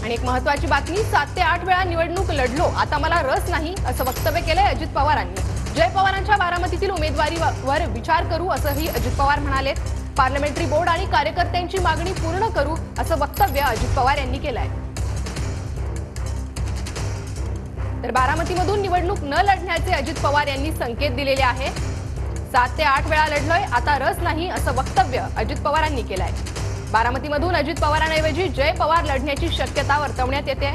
आणि एक महत्त्वाची बातमी, 7 ते 8 वेळा निवडणूक लढलो, आता मला रस नाही असं वक्तव्य केलंय अजित पवारांनी। जय पवारांच्या बारामतीतील उमेदवारीवर विचार करू असंही अजित पवार म्हणाले। पार्लमेंटरी बोर्ड आणि कार्यकर्त्यांची मागणी पूर्ण करू असं वक्तव्य अजित पवार यांनी केलंय। तर बारामतीमधून निवडणूक न लढण्याचे अजित पवार यांनी संकेत दिलेले आहे। 7 ते 8 वेळा लढलोय, आता रस नाही असं वक्तव्य अजित पवारांनी केलंय। बारामतीमधून अजित पवारांऐवजी जय पवार लढण्याची शक्यता वर्तवण्यात येते।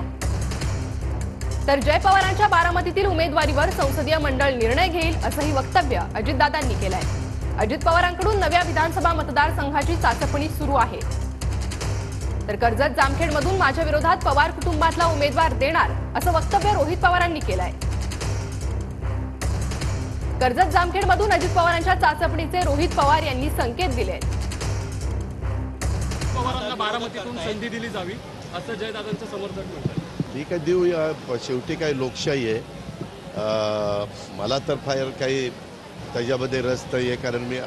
तर जय पवारांच्या बारामतीतील उमेदवारीवर संसदीय मंडळ निर्णय घेईल असंही वक्तव्य अजितदादांनी केलंय। अजित पवारांकडून नव्या विधानसभा मतदारसंघाची चाचपणी सुरू आहे। तर कर्जत जामखेडमधून माझ्या विरोधात पवार कुटुंबातला उमेदवार देणार असं वक्तव्य रोहित पवारांनी केलंय। कर्जत जामखेडमधून अजित पवारांच्या चाचपणीचे रोहित पवार यांनी संकेत दिलेत। पवारांना बारामतीतून संधी दिली जावी असं जयदादांचं समर्थन म्हणतात। ठीक आहे, देऊया, शेवटी काही लोकशाही आहे। मला तर फार काही त्याच्यामध्ये रस नाही आहे, कारण मी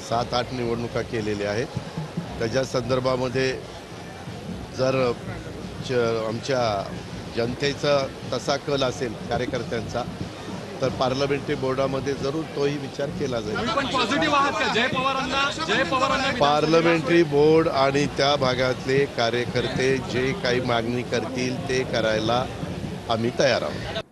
7-8 निवडणुका केलेल्या आहेत। त्याच्या संदर्भामध्ये जर आमच्या जनतेचा तसा कल असेल कार्यकर्त्यांचा, तर पार्लमेंटरी बोर्डामध्ये जरूर तोही विचार केला जाईल। पण पॉझिटिव्ह आहात का जय पवारांना पार्लमेंटरी बोर्ड आणि त्या भागातले कार्यकर्ते जे काही मागणी करतील ते करायला आम्ही तयार आहोत।